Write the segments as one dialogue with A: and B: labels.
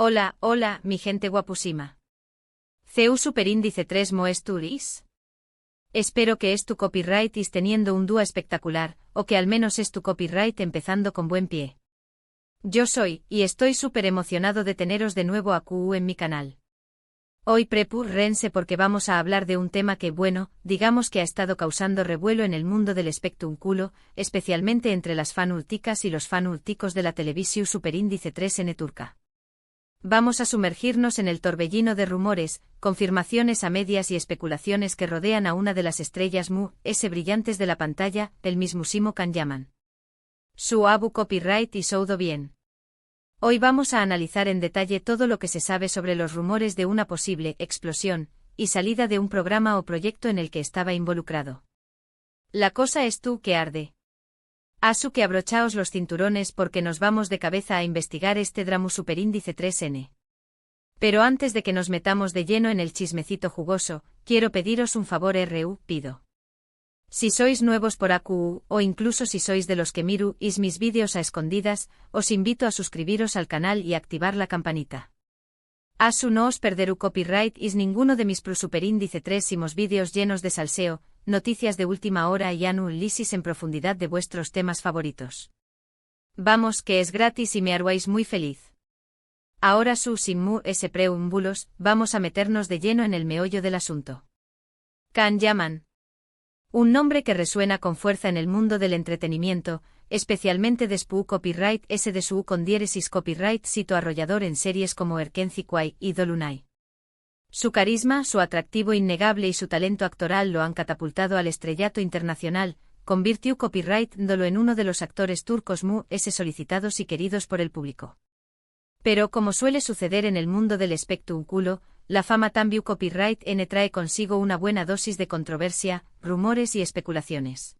A: Hola, hola, mi gente guapusima. CEU superíndice 3 Moes Turis. Espero que es tu copyright is teniendo un dúo espectacular, o que al menos es tu copyright empezando con buen pie. Yo soy, y estoy súper emocionado de teneros de nuevo a QU en mi canal. Hoy prepúrense porque vamos a hablar de un tema que, bueno, digamos que ha estado causando revuelo en el mundo del espectáculo, especialmente entre las fanulticas y los fanulticos de la televisión superíndice 3N turca. Vamos a sumergirnos en el torbellino de rumores, confirmaciones a medias y especulaciones que rodean a una de las estrellas brillantes de la pantalla, el mismísimo Can Yaman. Su Abu Copyright y Soudo bien. Hoy vamos a analizar en detalle todo lo que se sabe sobre los rumores de una posible explosión y salida de un programa o proyecto en el que estaba involucrado. La cosa es tú que arde. Asu que abrochaos los cinturones porque nos vamos de cabeza a investigar este drama superíndice 3N. Pero antes de que nos metamos de lleno en el chismecito jugoso, quiero pediros un favor pido. Si sois nuevos por AQU, o incluso si sois de los que miru mis vídeos a escondidas, os invito a suscribiros al canal y activar la campanita. Asu no os perderú copyright ninguno de mis superíndice 3 vídeos llenos de salseo, noticias de última hora y análisis en profundidad de vuestros temas favoritos. Vamos que es gratis y me haréis muy feliz. Ahora sin preámbulos, vamos a meternos de lleno en el meollo del asunto. Can Yaman. Un nombre que resuena con fuerza en el mundo del entretenimiento, especialmente de su copyright de su con diéresis copyright sito arrollador en series como Erkenci Kwai y Dolunay. Su carisma, su atractivo innegable y su talento actoral lo han catapultado al estrellato internacional, convirtió copyright dolo en uno de los actores turcos solicitados y queridos por el público. Pero como suele suceder en el mundo del espectáculo, la fama también copyright trae consigo una buena dosis de controversia, rumores y especulaciones.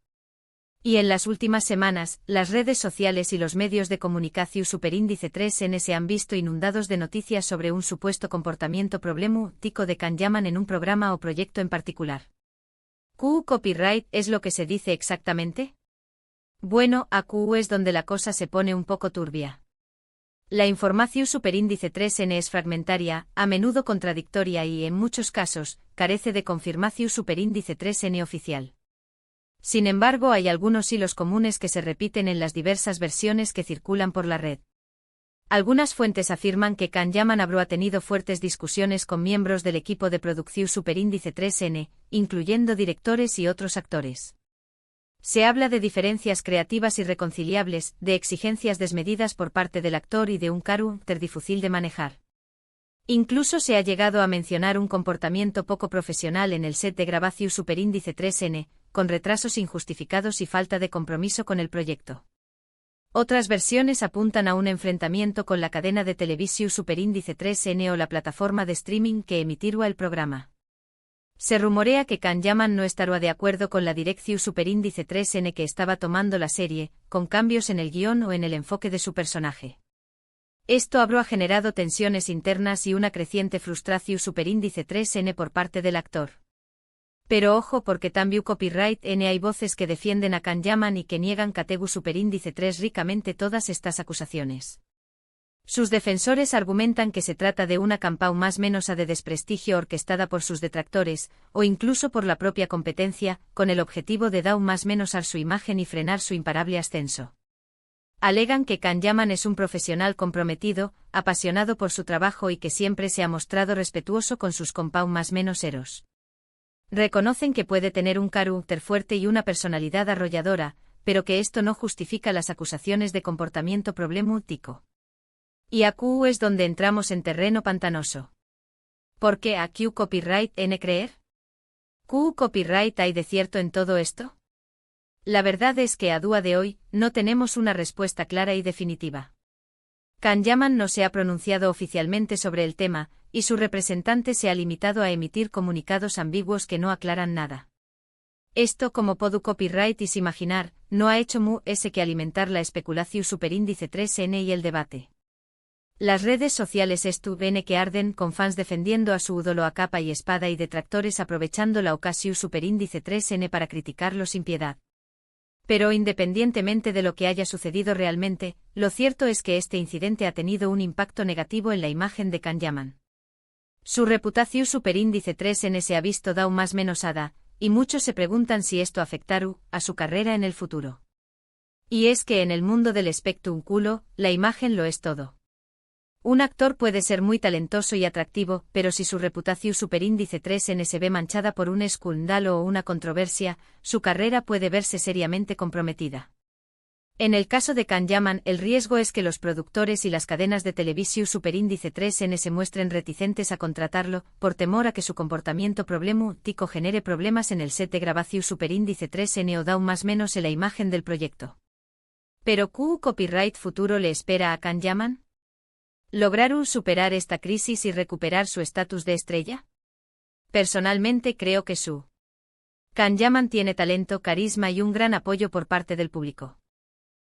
A: Y en las últimas semanas, las redes sociales y los medios de comunicación superíndice 3N se han visto inundados de noticias sobre un supuesto comportamiento problemático de Can Yaman en un programa o proyecto en particular. ¿Q copyright es lo que se dice exactamente? Bueno, AQ es donde la cosa se pone un poco turbia. La información superíndice 3N es fragmentaria, a menudo contradictoria y, en muchos casos, carece de confirmación superíndice 3N oficial. Sin embargo, hay algunos hilos comunes que se repiten en las diversas versiones que circulan por la red. Algunas fuentes afirman que Can Yaman ha tenido fuertes discusiones con miembros del equipo de producción superíndice 3N, incluyendo directores y otros actores. Se habla de diferencias creativas irreconciliables, de exigencias desmedidas por parte del actor y de un carácter difícil de manejar. Incluso se ha llegado a mencionar un comportamiento poco profesional en el set de grabación superíndice 3N, con retrasos injustificados y falta de compromiso con el proyecto. Otras versiones apuntan a un enfrentamiento con la cadena de televisión superíndice 3N o la plataforma de streaming que emitirá el programa. Se rumorea que Can Yaman no estará de acuerdo con la dirección superíndice 3N que estaba tomando la serie, con cambios en el guión o en el enfoque de su personaje. Esto habrá generado tensiones internas y una creciente frustración superíndice 3N por parte del actor. Pero ojo porque también copyright N hay voces que defienden a Can Yaman y que niegan Categu superíndice 3 ricamente todas estas acusaciones. Sus defensores argumentan que se trata de una campaña más menos de desprestigio orquestada por sus detractores, o incluso por la propia competencia, con el objetivo de dar más menos a su imagen y frenar su imparable ascenso. Alegan que Can Yaman es un profesional comprometido, apasionado por su trabajo y que siempre se ha mostrado respetuoso con sus compañeros más menos eros. Reconocen que puede tener un carácter fuerte y una personalidad arrolladora, pero que esto no justifica las acusaciones de comportamiento problemático. Y aquí es donde entramos en terreno pantanoso. ¿Por qué aquí copyright N creer? ¿Q copyright hay de cierto en todo esto? La verdad es que a día de hoy, no tenemos una respuesta clara y definitiva. Can Yaman no se ha pronunciado oficialmente sobre el tema, y su representante se ha limitado a emitir comunicados ambiguos que no aclaran nada. Esto, como puedo copyright imaginar, no ha hecho que alimentar la especulación superíndice 3N y el debate. Las redes sociales estuvieron que arden con fans defendiendo a su ídolo a capa y espada y detractores aprovechando la ocasión superíndice 3N para criticarlo sin piedad. Pero independientemente de lo que haya sucedido realmente, lo cierto es que este incidente ha tenido un impacto negativo en la imagen de Can Yaman. Su reputación superíndice 3N se ha visto aún más menosada, y muchos se preguntan si esto afectará a su carrera en el futuro. Y es que en el mundo del espectáculo, la imagen lo es todo. Un actor puede ser muy talentoso y atractivo, pero si su reputación superíndice 3N se ve manchada por un escándalo o una controversia, su carrera puede verse seriamente comprometida. En el caso de Can Yaman, el riesgo es que los productores y las cadenas de televisión superíndice 3N se muestren reticentes a contratarlo, por temor a que su comportamiento problemático genere problemas en el set de grabación superíndice 3N o aún más menos en la imagen del proyecto. ¿Pero qué copyright futuro le espera a Can Yaman? ¿Logrará superar esta crisis y recuperar su estatus de estrella? Personalmente creo que Can Yaman tiene talento, carisma y un gran apoyo por parte del público.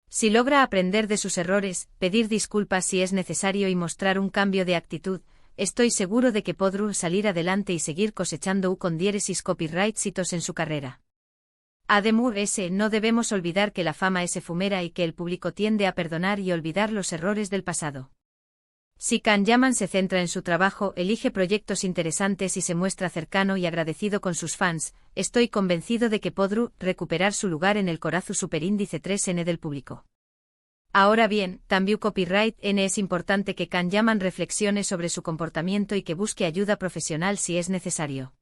A: Si logra aprender de sus errores, pedir disculpas si es necesario y mostrar un cambio de actitud, estoy seguro de que podrá salir adelante y seguir cosechando con diéresis copyright hitos en su carrera. Además, no debemos olvidar que la fama es efímera y que el público tiende a perdonar y olvidar los errores del pasado. Si Can Yaman se centra en su trabajo, elige proyectos interesantes y se muestra cercano y agradecido con sus fans, estoy convencido de que podrá recuperar su lugar en el corazón superíndice 3N del público. Ahora bien, también copyright N es importante que Can Yaman reflexione sobre su comportamiento y que busque ayuda profesional si es necesario.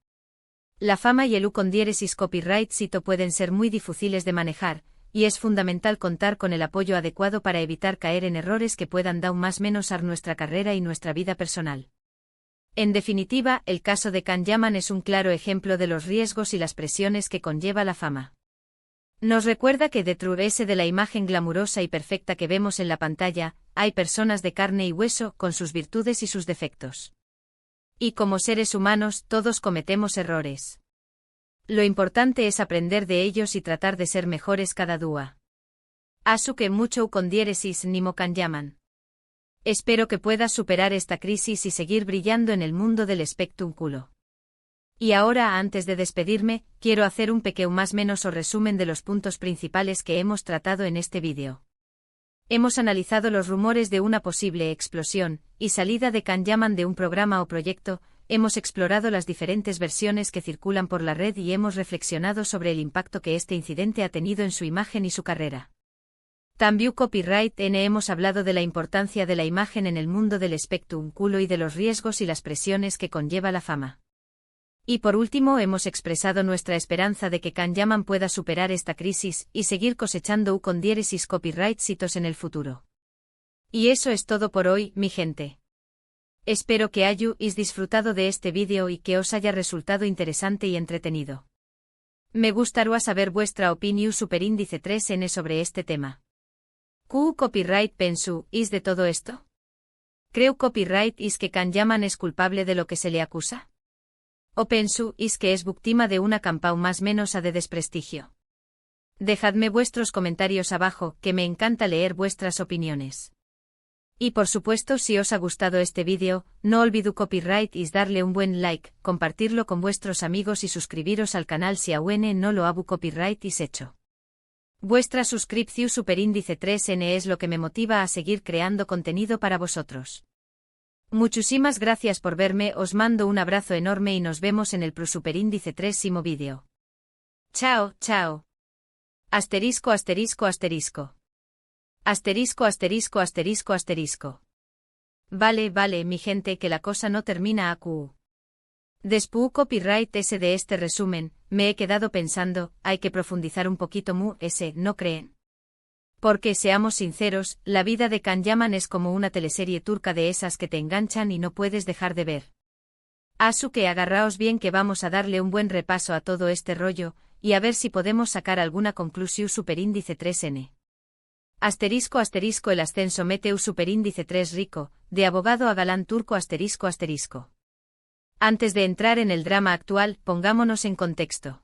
A: La fama y el con diéresis copyright sito pueden ser muy difíciles de manejar, y es fundamental contar con el apoyo adecuado para evitar caer en errores que puedan dar más menosar nuestra carrera y nuestra vida personal. En definitiva, el caso de Can Yaman es un claro ejemplo de los riesgos y las presiones que conlleva la fama. Nos recuerda que detrás de la imagen glamurosa y perfecta que vemos en la pantalla, hay personas de carne y hueso con sus virtudes y sus defectos. Y como seres humanos, todos cometemos errores. Lo importante es aprender de ellos y tratar de ser mejores cada día. Asuke mucho con diéresis nimo Can Yaman. Espero que puedas superar esta crisis y seguir brillando en el mundo del espectáculo. Y ahora, antes de despedirme, quiero hacer un pequeño más menos o resumen de los puntos principales que hemos tratado en este vídeo. Hemos analizado los rumores de una posible explosión y salida de Can Yaman de un programa o proyecto. Hemos explorado las diferentes versiones que circulan por la red y hemos reflexionado sobre el impacto que este incidente ha tenido en su imagen y su carrera. También copyright N hemos hablado de la importancia de la imagen en el mundo del espectáculo y de los riesgos y las presiones que conlleva la fama. Y por último hemos expresado nuestra esperanza de que Can Yaman pueda superar esta crisis y seguir cosechando con diéresis copyright hitos en el futuro. Y eso es todo por hoy, mi gente. Espero que hayáis disfrutado de este vídeo y que os haya resultado interesante y entretenido. Me gustaría saber vuestra opinión superíndice 3N sobre este tema. ¿Qué copyright pensáis de todo esto? ¿Creo copyright is que Can Yaman es culpable de lo que se le acusa? ¿O pensáis que es víctima de una campaña más menos de desprestigio? Dejadme vuestros comentarios abajo, que me encanta leer vuestras opiniones. Y por supuesto, si os ha gustado este vídeo, no olvidéis copyright y darle un buen like, compartirlo con vuestros amigos y suscribiros al canal si aún no lo habu copyright is hecho. Vuestra suscripción superíndice 3N es lo que me motiva a seguir creando contenido para vosotros. Muchísimas gracias por verme, os mando un abrazo enorme y nos vemos en el superíndice 3º vídeo. Chao, chao. Asterisco asterisco asterisco. Asterisco asterisco asterisco asterisco. Vale, mi gente, que la cosa no termina aquí. Después copyright ese de este resumen, me he quedado pensando, hay que profundizar un poquito ¿no creen? Porque seamos sinceros, la vida de Can Yaman es como una teleserie turca de esas que te enganchan y no puedes dejar de ver. Asu que agarraos bien que vamos a darle un buen repaso a todo este rollo, y a ver si podemos sacar alguna conclusión superíndice 3N. Asterisco asterisco el ascenso meteu superíndice 3 rico, de abogado a galán turco asterisco asterisco. Antes de entrar en el drama actual, pongámonos en contexto.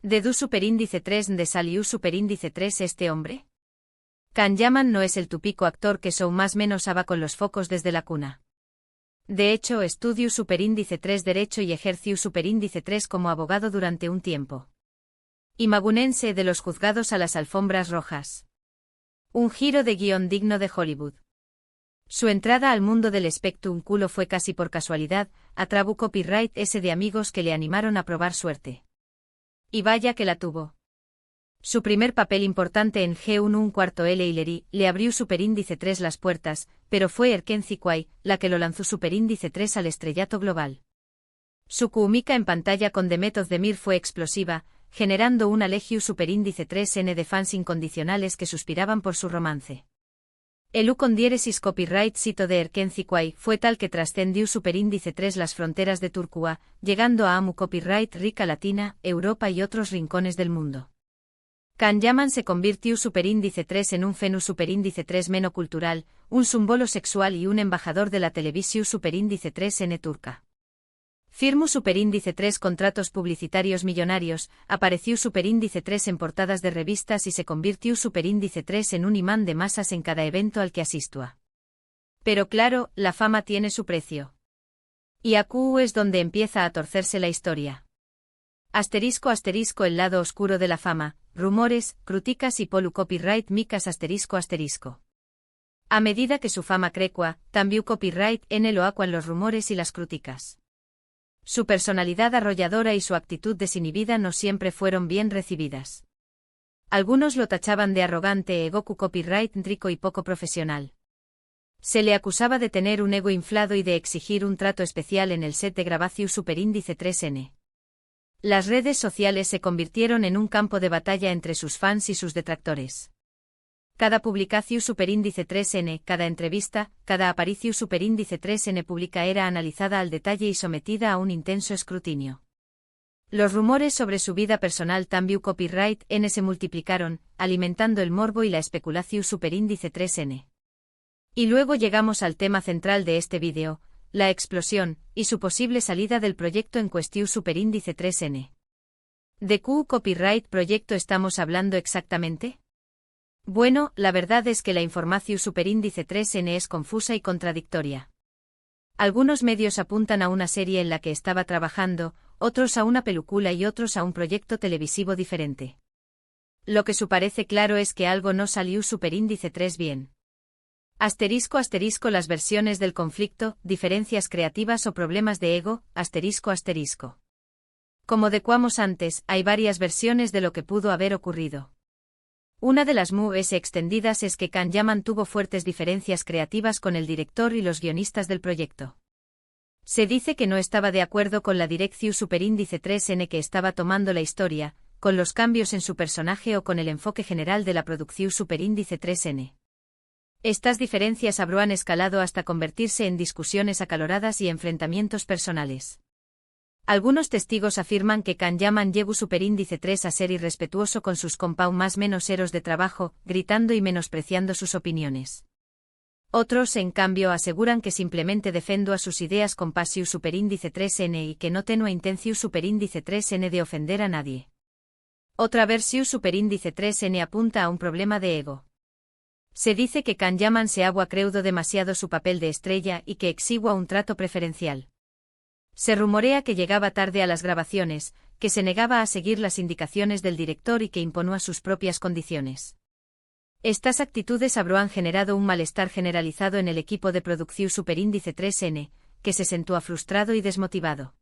A: ¿De du superíndice 3 de saliu superíndice 3 este hombre? Can Yaman no es el típico actor que más menos aba con los focos desde la cuna. De hecho, estudió superíndice 3 Derecho y ejerció superíndice 3 como abogado durante un tiempo. Imagunense de los juzgados a las alfombras rojas. Un giro de guión digno de Hollywood. Su entrada al mundo del espectáculo fue casi por casualidad, a trabu copyright ese de amigos que le animaron a probar suerte. Y vaya que la tuvo. Su primer papel importante en G1 un cuarto L. Hillary le abrió Superíndice 3 las puertas, pero fue Erkenci Kwai la que lo lanzó Superíndice 3 al estrellato global. Su química en pantalla con Demet Özdemir fue explosiva, generando una legión Superíndice 3N de fans incondicionales que suspiraban por su romance. El con diéresis copyright cito de Erkenci Kwai fue tal que trascendió Superíndice 3 las fronteras de Turquía, llegando a AMU Copyright Rica Latina, Europa y otros rincones del mundo. Can Yaman se convirtió Superíndice 3 en un fenus Superíndice 3 menocultural, un símbolo sexual y un embajador de la televisión Superíndice 3N turca. Firmó Superíndice 3 contratos publicitarios millonarios, apareció Superíndice 3 en portadas de revistas y se convirtió Superíndice 3 en un imán de masas en cada evento al que asistía. Pero claro, la fama tiene su precio. Y aquí es donde empieza a torcerse la historia. Asterisco asterisco el lado oscuro de la fama, rumores, críticas y polu copyright micas asterisco asterisco. A medida que su fama crecua, también copyright en lo acuan los rumores y las críticas. Su personalidad arrolladora y su actitud desinhibida no siempre fueron bien recibidas. Algunos lo tachaban de arrogante egoku copyright rico y poco profesional. Se le acusaba de tener un ego inflado y de exigir un trato especial en el set de grabación Superíndice 3N. Las redes sociales se convirtieron en un campo de batalla entre sus fans y sus detractores. Cada publicación Superíndice 3N, cada entrevista, cada aparición Superíndice 3N pública era analizada al detalle y sometida a un intenso escrutinio. Los rumores sobre su vida personal también copyright N se multiplicaron, alimentando el morbo y la especulación Superíndice 3N. Y luego llegamos al tema central de este vídeo, la explosión, y su posible salida del proyecto en cuestión Superíndice 3N. ¿De qué copyright proyecto estamos hablando exactamente? Bueno, la verdad es que la información Superíndice 3N es confusa y contradictoria. Algunos medios apuntan a una serie en la que estaba trabajando, otros a una película y otros a un proyecto televisivo diferente. Lo que su parece claro es que algo no salió Superíndice 3 bien. Asterisco asterisco las versiones del conflicto, diferencias creativas o problemas de ego, asterisco asterisco. Como decuamos antes, hay varias versiones de lo que pudo haber ocurrido. Una de las más extendidas es que Can Yaman tuvo fuertes diferencias creativas con el director y los guionistas del proyecto. Se dice que no estaba de acuerdo con la dirección Superíndice 3N que estaba tomando la historia, con los cambios en su personaje o con el enfoque general de la producción Superíndice 3N. Estas diferencias habrán escalado hasta convertirse en discusiones acaloradas y enfrentamientos personales. Algunos testigos afirman que Can Yaman llevó Superíndice 3 a ser irrespetuoso con sus más menos heros de trabajo, gritando y menospreciando sus opiniones. Otros, en cambio, aseguran que simplemente defendió a sus ideas con pasión Superíndice 3N y que no tenía intención Superíndice 3N de ofender a nadie. Otra versión Superíndice 3N apunta a un problema de ego. Se dice que Can Yaman se había creído demasiado su papel de estrella y que exigua un trato preferencial. Se rumorea que llegaba tarde a las grabaciones, que se negaba a seguir las indicaciones del director y que imponía sus propias condiciones. Estas actitudes habrán generado un malestar generalizado en el equipo de producción Superíndice 3N, que se sentía frustrado y desmotivado.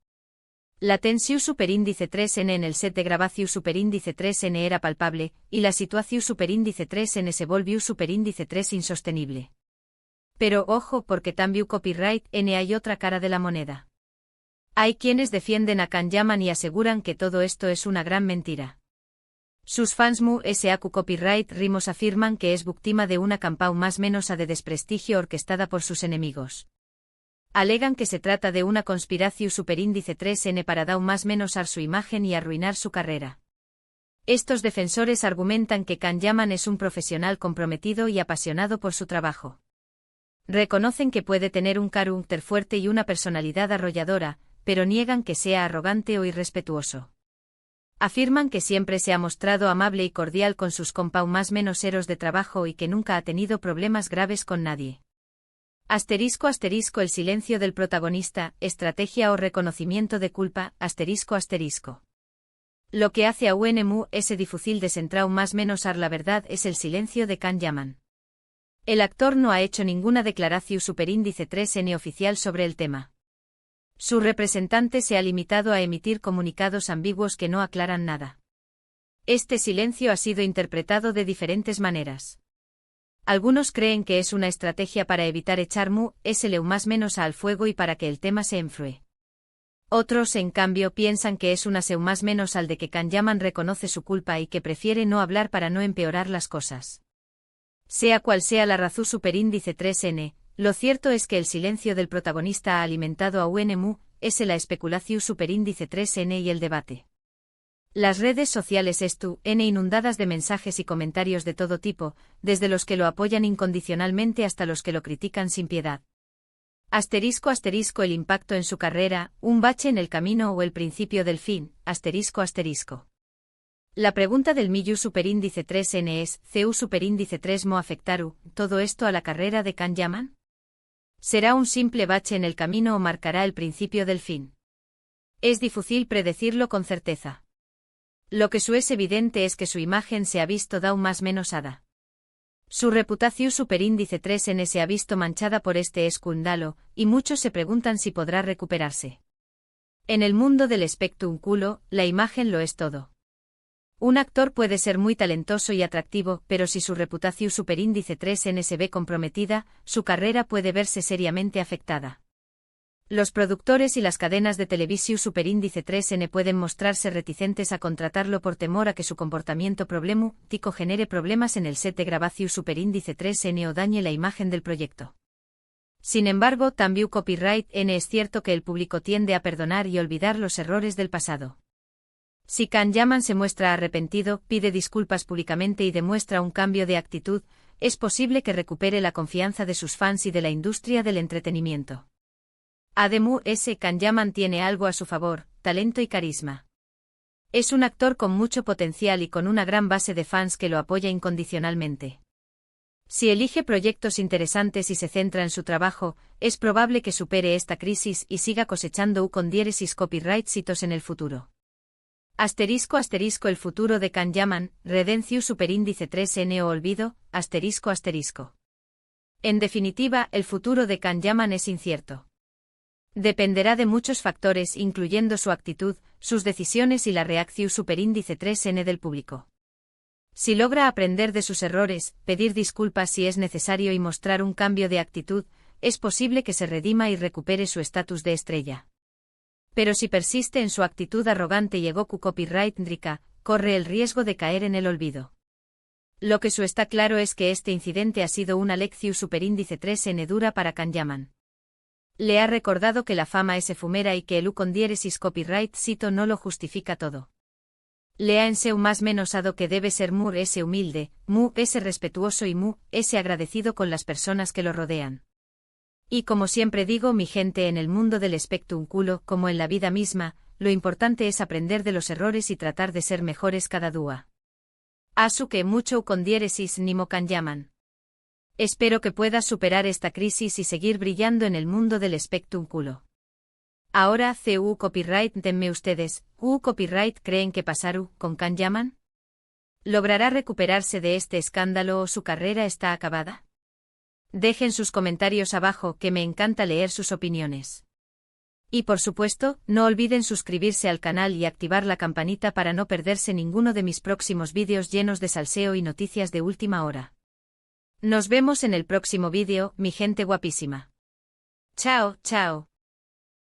A: La tensión Superíndice 3N en el set de grabación Superíndice 3N era palpable, y la situación Superíndice 3N se volvió Superíndice 3 insostenible. Pero ojo, porque también copyright N hay otra cara de la moneda. Hay quienes defienden a Can Yaman y aseguran que todo esto es una gran mentira. Sus fans SAQ Copyright Rimos afirman que es víctima de una campaña más menos de desprestigio orquestada por sus enemigos. Alegan que se trata de una conspiración Superíndice 3N para dar más menos a su imagen y arruinar su carrera. Estos defensores argumentan que Can Yaman es un profesional comprometido y apasionado por su trabajo. Reconocen que puede tener un carácter fuerte y una personalidad arrolladora, pero niegan que sea arrogante o irrespetuoso. Afirman que siempre se ha mostrado amable y cordial con sus más menos heros de trabajo y que nunca ha tenido problemas graves con nadie. Asterisco asterisco el silencio del protagonista, estrategia o reconocimiento de culpa, asterisco asterisco. Lo que hace a UNMU ese difícil de centrar más menos ar la verdad es el silencio de Can Yaman. El actor no ha hecho ninguna declaración superíndice 3N oficial sobre el tema. Su representante se ha limitado a emitir comunicados ambiguos que no aclaran nada. Este silencio ha sido interpretado de diferentes maneras. Algunos creen que es una estrategia para evitar echar más menos al fuego y para que el tema se enfríe. Otros, en cambio, piensan que es una más menos al de que Can Yaman reconoce su culpa y que prefiere no hablar para no empeorar las cosas. Sea cual sea la razón superíndice 3N, lo cierto es que el silencio del protagonista ha alimentado a UNMU, es la especulación superíndice 3N y el debate. Las redes sociales inundadas de mensajes y comentarios de todo tipo, desde los que lo apoyan incondicionalmente hasta los que lo critican sin piedad. Asterisco el impacto en su carrera, un bache en el camino o el principio del fin, asterisco. La pregunta del Miyu superíndice 3N es, ¿CU superíndice 3 mo afectaru todo esto a la carrera de Can Yaman? ¿Será un simple bache en el camino o marcará el principio del fin? Es difícil predecirlo con certeza. Lo que es evidente es que su imagen se ha visto más menos ada. Su reputación superíndice 3N se ha visto manchada por este escándalo, y muchos se preguntan si podrá recuperarse. En el mundo del espectáculo, la imagen lo es todo. Un actor puede ser muy talentoso y atractivo, pero si su reputación superíndice 3N se ve comprometida, su carrera puede verse seriamente afectada. Los productores y las cadenas de televisión superíndice 3N pueden mostrarse reticentes a contratarlo por temor a que su comportamiento problemático genere problemas en el set de grabación superíndice 3N o dañe la imagen del proyecto. Sin embargo, también Copyright N es cierto que el público tiende a perdonar y olvidar los errores del pasado. Si Can Yaman se muestra arrepentido, pide disculpas públicamente y demuestra un cambio de actitud, es posible que recupere la confianza de sus fans y de la industria del entretenimiento. Además, Can Yaman tiene algo a su favor, talento y carisma. Es un actor con mucho potencial y con una gran base de fans que lo apoya incondicionalmente. Si elige proyectos interesantes y se centra en su trabajo, es probable que supere esta crisis y siga cosechando con diéresis copyright hitos en el futuro. Asterisco el futuro de Can Yaman, redencio superíndice 3N o olvido, asterisco. En definitiva, el futuro de Can Yaman es incierto. Dependerá de muchos factores incluyendo su actitud, sus decisiones y la reacción superíndice 3N del público. Si logra aprender de sus errores, pedir disculpas si es necesario y mostrar un cambio de actitud, es posible que se redima y recupere su estatus de estrella. Pero si persiste en su actitud arrogante y egoku copyright ndrika, corre el riesgo de caer en el olvido. Lo que está claro es que este incidente ha sido una lección superíndice 3N dura para Can Yaman. Le ha recordado que la fama es efímera y que el con diéresis copyright cito no lo justifica todo. Le ha enseñado más menos que debe ser humilde, respetuoso y agradecido con las personas que lo rodean. Y como siempre digo mi gente en el mundo del espectáculo como en la vida misma, lo importante es aprender de los errores y tratar de ser mejores cada día. Asu que mucho con diéresis nimo Can Yaman. Espero que puedas superar esta crisis y seguir brillando en el mundo del espectáculo. Ahora, CU Copyright, denme ustedes, Copyright creen que pasará con Can Yaman? ¿Logrará recuperarse de este escándalo o su carrera está acabada? Dejen sus comentarios abajo que me encanta leer sus opiniones. Y por supuesto, no olviden suscribirse al canal y activar la campanita para no perderse ninguno de mis próximos vídeos llenos de salseo y noticias de última hora. Nos vemos en el próximo vídeo, mi gente guapísima. Chao.